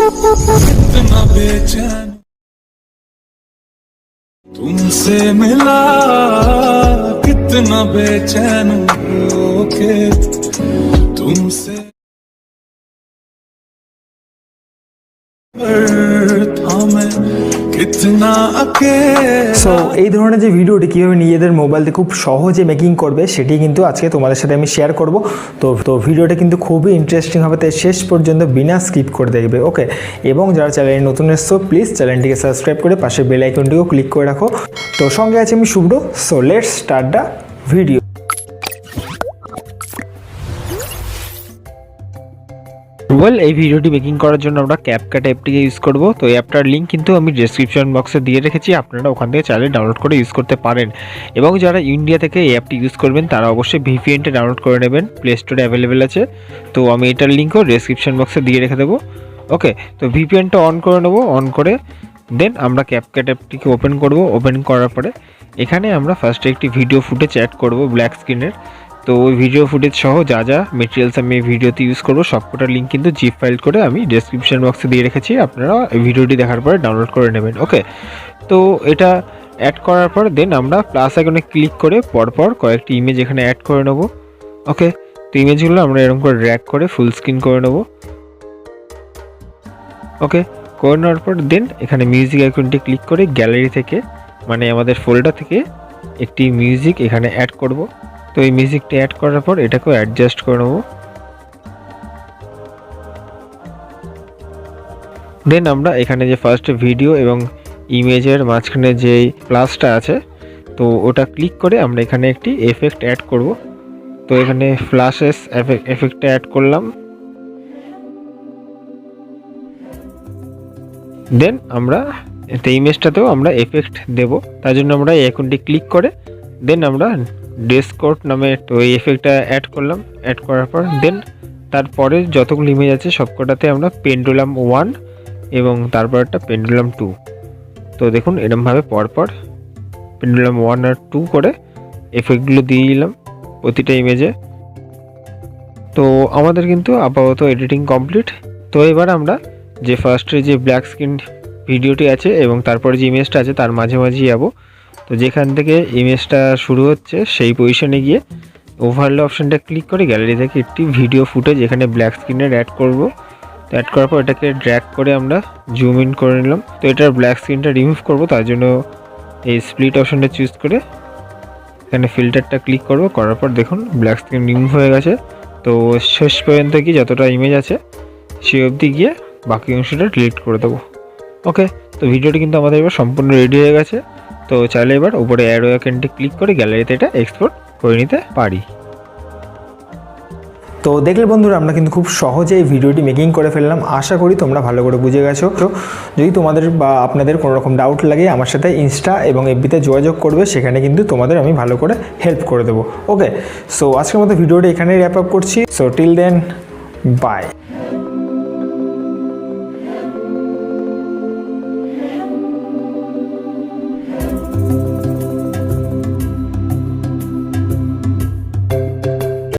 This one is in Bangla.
कितना बेचैन तुमसे मिला, कितना बेचैन होके तुमसे था मैं कितना अकेला। সো এই ধরনের যে ভিডিওটি কীভাবে নিজেদের মোবাইল দিয়ে খুব সহজে মেকিং করবে সেটি কিন্তু আজকে তোমাদের সাথে আমি শেয়ার করব। তো ভিডিওটা কিন্তু খুবই ইন্টারেস্টিং হবে, তাই শেষ পর্যন্ত বিনা স্কিপ করে দেখবে, ওকে। এবং যারা চ্যানেলে নতুন এসছো প্লিজ চ্যানেলটিকে সাবস্ক্রাইব করে পাশে বেল আইকনটিও ক্লিক করে রাখো। তো সঙ্গে আছে আমি Shubhra. So let's start the video. এই ভিডিওটি মেকিং করার জন্য আমরা CapCut অ্যাপটিকে ইউজ করব। তো এই অ্যাপটার লিঙ্ক কিন্তু আমি ডেসক্রিপশন বক্সে দিয়ে রেখেছি, আপনারা ওখান থেকে চাইলে ডাউনলোড করে ইউজ করতে পারেন। এবং যারা ইন্ডিয়া থেকে এই অ্যাপটি ইউজ করবেন তারা অবশ্যই VPNটা ডাউনলোড করে নেবেন, প্লে স্টোরে অ্যাভেলেবেল আছে। তো আমি এটার লিঙ্কও ডেসক্রিপশন বক্সে দিয়ে রেখে দেবো, ওকে। তো VPNটা অন করে নেবো, অন করে দেন আমরা CapCut অ্যাপটিকে ওপেন করব। ওপেন করার পরে এখানে আমরা ফার্স্টে একটি ভিডিও ফুটেজ অ্যাড করব ব্ল্যাক স্ক্রিনের। তো ওই ভিডিও ফুটেজ সহ যা যা মেটেরিয়ালস আমি এই ভিডিওতে ইউজ করবো সবকটার লিঙ্ক কিন্তু জিপ ফাইল করে আমি ডেসক্রিপশন বক্সে দিয়ে রেখেছি, আপনারা এই ভিডিওটি দেখার পরে ডাউনলোড করে নেবেন, ওকে। তো এটা অ্যাড করার পর দেন আমরা প্লাস আইকনে ক্লিক করে পরপর কয়েকটি ইমেজ এখানে অ্যাড করে নেব, ওকে। তো ইমেজগুলো আমরা এরকম করে ড্র্যাগ করে ফুল স্ক্রিন করে নেব, ওকে। করে নেওয়ার পর দেন এখানে মিউজিক আইকনটি ক্লিক করে গ্যালারি থেকে মানে আমাদের ফোল্ডার থেকে একটি মিউজিক এখানে অ্যাড করব। তো এই মিউজিকটা অ্যাড করার পর এটাকেও অ্যাডজাস্ট করে নেব। দেন আমরা এখানে যে ফার্স্ট ভিডিও এবং ইমেজের মাঝখানে যে প্লাসটা আছে তো ওটা ক্লিক করে আমরা এখানে একটি এফেক্ট অ্যাড করব। তো এখানে ফ্ল্যাশেস এফেক্টটা অ্যাড করলাম। দেন আমরা এই ইমেজটাতেও আমরা এফেক্ট দেব, তার জন্য আমরা এই আইকনটি ক্লিক করে দেন আমরা ডেসকোড নামে তো এই এফেক্টটা অ্যাড করলাম। অ্যাড করার পর দেন তারপরে যতগুলো ইমেজ আছে সবকটাতে আমরা পেন্ডুলাম 1 এবং তারপর একটা পেন্ডুলাম 2। তো দেখুন এরকমভাবে পরপর পেন্ডুলাম 1 আর 2 করে এফেক্টগুলো দিয়ে দিলাম প্রতিটা ইমেজে। তো আমাদের কিন্তু আপাতত এডিটিং কমপ্লিট। তো এবার আমরা যে ফার্স্টে যে ব্ল্যাক স্ক্রিন ভিডিওটি আছে এবং তারপরে যে ইমেজটা আছে তার মাঝামাঝি যাবো। তো যেখান থেকে ইমেজটা শুরু হচ্ছে সেই পজিশনে গিয়ে ওভারলে অপশানটা ক্লিক করে গ্যালারি থেকে একটি ভিডিও ফুটেজ এখানে ব্ল্যাক স্ক্রিনের অ্যাড করব। তো অ্যাড করার পর এটাকে ড্র্যাগ করে আমরা জুম ইন করে নিলাম। তো এটার ব্ল্যাক স্ক্রিনটা রিমুভ করব, তার জন্য এই স্প্লিট অপশানটা চুজ করে এখানে ফিল্টারটা ক্লিক করব। করার পর দেখুন ব্ল্যাক স্ক্রিন রিমুভ হয়ে গেছে। তো শেষ পর্যন্ত কি যতটা ইমেজ আছে সেই অবধি গিয়ে বাকি অংশটা ডিলিট করে দেবো, ওকে। তো ভিডিওটি কিন্তু আমাদের এবার সম্পূর্ণ রেডি হয়ে গেছে। তো চাইলে এবার উপরে অ্যারো আইকনটি ক্লিক করে গ্যালারিতে এটা এক্সপোর্ট করে নিতে পারি। তো দেখলে বন্ধুরা আমরা কিন্তু খুব সহজে এই ভিডিওটি মেকিং করে ফেললাম। আশা করি তোমরা ভালো করে বুঝে গেছো। তো যদি তোমাদের বা আপনাদের কোনো রকম ডাউট লাগে আমার সাথে ইনস্টা এবং এফবিতে যোগাযোগ করবে, সেখানে কিন্তু তোমাদের আমি ভালো করে হেল্প করে দেবো, ওকে। সো আজকের মতো ভিডিওটি এখানেই র্যাপ আপ করছি। So till then by.